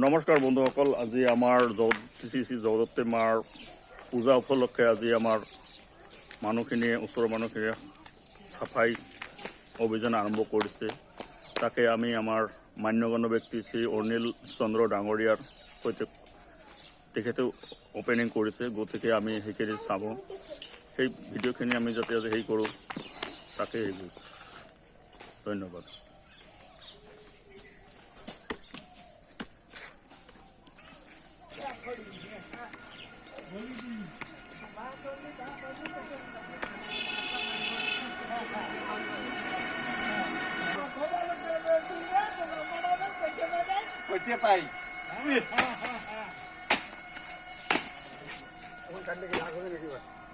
নমস্কাৰ বন্ধুসকল, আজি আমাৰ শ্ৰী জগদত্ৰী মাৰ পূজা উপলক্ষে আজি আমাৰ মানুহখিনিয়ে ওচৰৰ মানুহখিনিয়ে চাফাই অভিযান আৰম্ভ কৰিছে। তাকে আমি আমাৰ মান্যগণ্য ব্যক্তি শ্ৰী অনিল চন্দ্ৰ ডাঙৰীয়াৰ সৈতে তেখেতে অপেনিং কৰিছে, গতিকে আমি সেইখিনি চাব, সেই ভিডিঅ'খিনি আমি যাতে আজি হেৰি কৰোঁ তাকে হেৰি কৰিছোঁ। ধন্যবাদ। Kecil pai. কোন কাটলে কি রাগ হবে নাকি?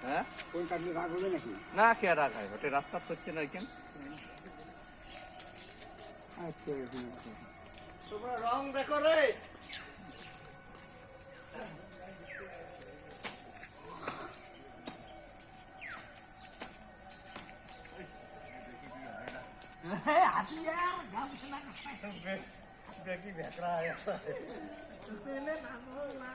হ্যাঁ? কোন কাটলে রাগ হবে নাকি? না কে রাগ হয়? ওটা রাস্তা হচ্ছে না কেন? আচ্ছা, তোমরা রং দেখো রে। হাসিয়া গাম শোনা করতে দেখি ভেকরা আছে সুতেলে না না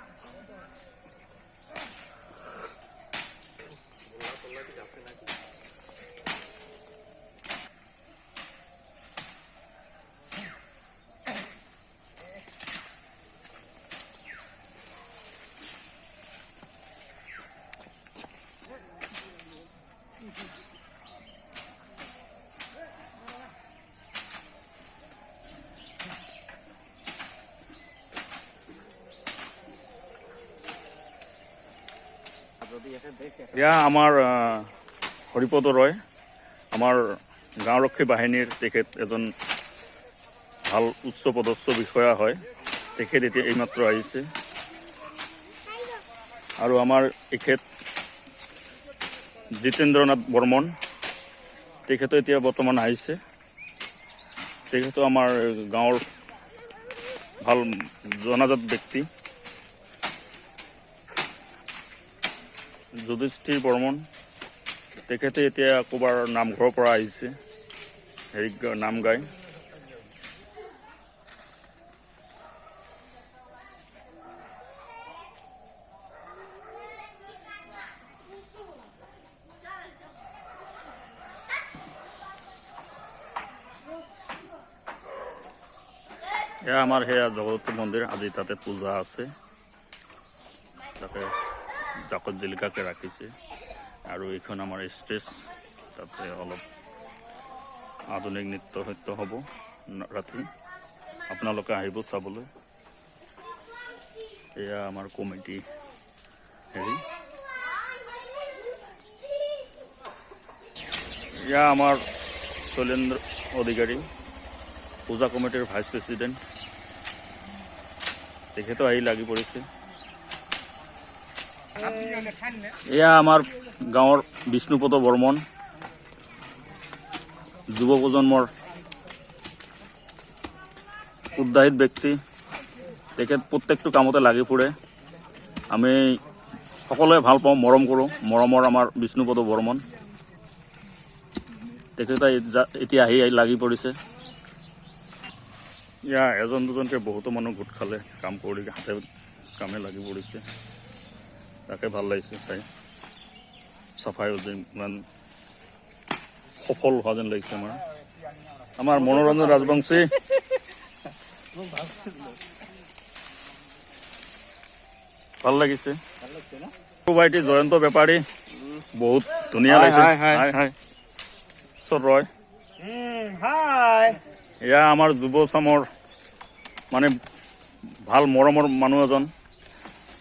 এয়া আমাৰ হৰিপদ ৰয়, আমাৰ গাঁওৰক্ষী বাহিনীৰ তেখেত এজন ভাল উচ্চ পদস্থ বিষয়া হয়। তেখেত এতিয়া এইমাত্ৰ আহিছে আৰু আমাৰ এখেত জিতেন্দ্ৰনাথ বৰ্মন তেখেতো এতিয়া বৰ্তমান আহিছে। তেখেতো আমাৰ গাঁৱৰ ভাল জনাজাত ব্যক্তি। যুধিষ্ঠিৰ বৰ্মন তেখেতে এতিয়া ক'ৰবাৰ নামঘৰৰ পৰা আহিছে, হেৰি নাম গাই। এয়া আমাৰ সেয়া জগদত্ৰী মন্দিৰ, আজি তাতে পূজা আছে, তাতে জাকত জিলিকাকৈ ৰাখিছে। আৰু এইখন আমাৰ ষ্টেজ, তাতে অলপ আধুনিক নৃত্য সত্য হ'ব ৰাতি, আপোনালোকে আহিব চাবলৈ। এয়া আমাৰ কমিটি হেৰি, এয়া আমাৰ শৈলেন্দ্ৰ অধিকাৰী পূজা কমিটিৰ ভাইচ প্ৰেচিডেণ্ট, তেখেতো আহি লাগি পৰিছে। এয়া আমাৰ গাঁৱৰ বিষ্ণুপদ বৰ্মন, যুৱ প্ৰজন্মৰ উৎসাহিত ব্যক্তি। তেখেত প্ৰত্যেকটো কামতে লাগি ফুৰে, আমি সকলোৱে ভাল পাওঁ, মৰম কৰোঁ। মৰমৰ আমাৰ বিষ্ণুপদ বৰ্মন, তেখেতে এতিয়া আহি লাগি পৰিছে। এয়া এজন দুজনকৈ বহুতো মানুহ গোট খালে, কাম কৰি হাতে কামে লাগি পৰিছে, তাকে ভাল লাগিছে চাই। চাফাই ইমান সফল হোৱা যেন লাগিছে আমাৰ মনোৰঞ্জন ৰাজবংশী। ভাল লাগিছে। ভাইটি জয়ন্ত বেপাৰী বহুত ধুনীয়া লাগিছে। ৰয় এয়া আমাৰ যুৱ চামৰ মানে ভাল মৰমৰ মানুহ এজন,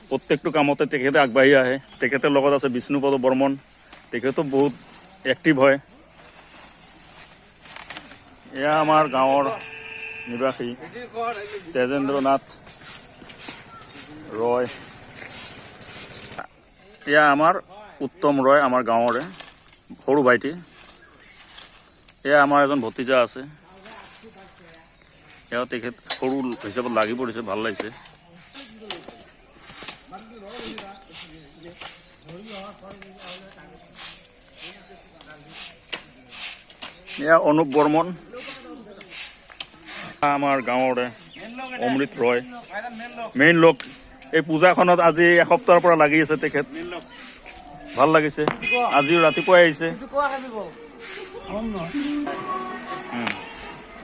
প্ৰত্যেকটো কামতে তেখেতে আগবাঢ়ি আহে। তেখেতৰ লগত আছে বিষ্ণুপদ বৰ্মন, তেখেতো বহুত এক্টিভ হয়। এয়া আমাৰ গাঁৱৰ নিবাসী তেজেন্দ্ৰনাথ ৰয়, এয়া আমাৰ উত্তম ৰয়, আমাৰ গাঁৱৰে সৰু ভাইটি। এয়া আমাৰ এজন ভতিজা আছে, এয়া তেখেত সৰু হিচাপত লাগি পৰিছে, ভাল লাগিছে। এয়া অনুপ বৰ্মন, আমাৰ গাঁৱৰে অমৃত ৰয় মেইন লোক এই পূজাখনত আজি এসপ্তাহৰ পৰা লাগি আছে তেখেত ভাল লাগিছে আজিও ৰাতিপুৱাই আহিছে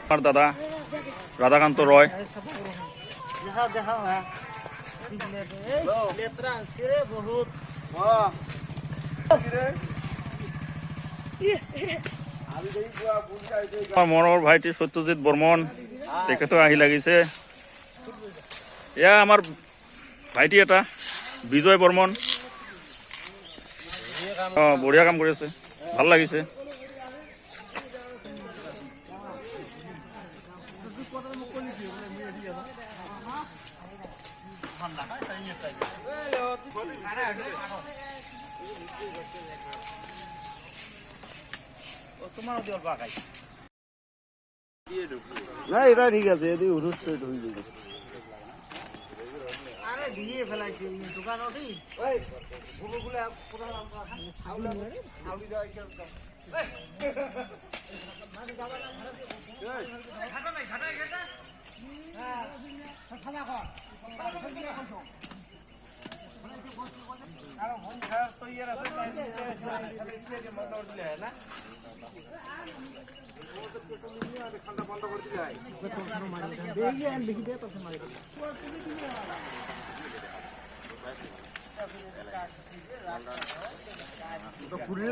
আমাৰ দাদা ৰাধাকান্ত ৰয় আমাৰ মৰমৰ ভাইটি সত্যজিৎ বৰ্মন তেখেতো আহি লাগিছে এয়া আমাৰ ভাইটি এটা বিজয় বৰ্মন বঢ়িয়া কাম কৰি আছে ভাল লাগিছে না এটা ঠিক আছে এদি উঠুস তো হয়ে যাবে আরে দিয়ে ফেলাইছি দোকান ওঠি ওই গুলো পুরো আউলি দাও কি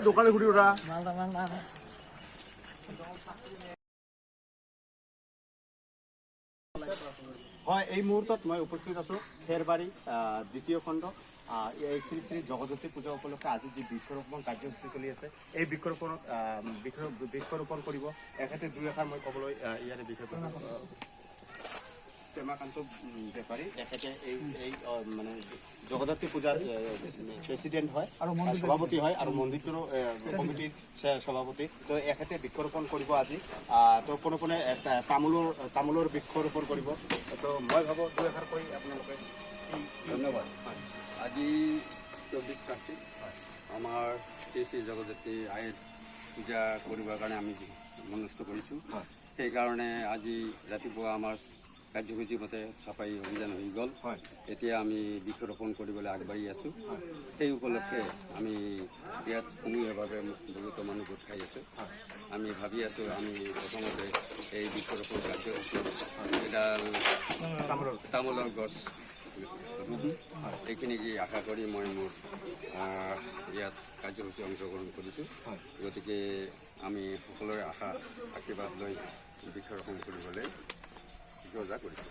দোকানে ঘুরি ওরা হয় এই মুহূৰ্তত মই উপস্থিত আছোঁ খেৰবাৰী দ্বিতীয় খণ্ড এই শ্ৰী শ্ৰী জগজ্যোতি পূজা উপলক্ষে আজি যি বৃক্ষৰোপণ কাৰ্যসূচী চলি আছে এই বৃক্ষৰোপণ কৰিব এখেতে দুই এষাৰ মই ক'বলৈ ইয়াৰে বিষয়ে প্ৰেমাকান্ত বেপাৰী এখেতে এই মানে জগদ্ধাত্ৰী পূজাৰ প্ৰেচিডেণ্ট হয় আৰু সভাপতি হয় আৰু মন্দিৰটোৰো কমিটিৰ সভাপতি তো এখেতে বৃক্ষৰোপণ কৰিব আজি তো কোনে তামোলৰ বৃক্ষৰোপণ কৰিব তো মই ভাবোঁ দুই এষাৰ কৈ আপোনালোকে ধন্যবাদ আজি 24 কাৰ্তিক আমাৰ শ্ৰী শ্ৰী জগজ্যোতি আইৰ পূজা কৰিবৰ কাৰণে আমি মনস্থ কৰিছোঁ সেইকাৰণে আজি ৰাতিপুৱা আমাৰ কাৰ্যসূচী মতে চাফাই অভিযান হৈ গ'ল এতিয়া আমি বৃক্ষৰোপণ কৰিবলৈ আগবাঢ়ি আছোঁ সেই উপলক্ষে আমি ইয়াত সমূহীয়াভাৱে বহুতো মানুহ গোট খাই আছোঁ আমি ভাবি আছোঁ আমি প্ৰথমতে এই বৃক্ষৰোপণ কাৰ্যসূচী এডাল তামোলৰ গছ এইখিনি আশা কৰি মই মোৰ ইয়াত কাৰ্যসূচী অংশগ্ৰহণ কৰিছোঁ গতিকে আমি সকলোৰে আশা আশীৰ্বাদ লৈ বৃক্ষৰোপণ কৰিবলৈ যোজা কৰিছোঁ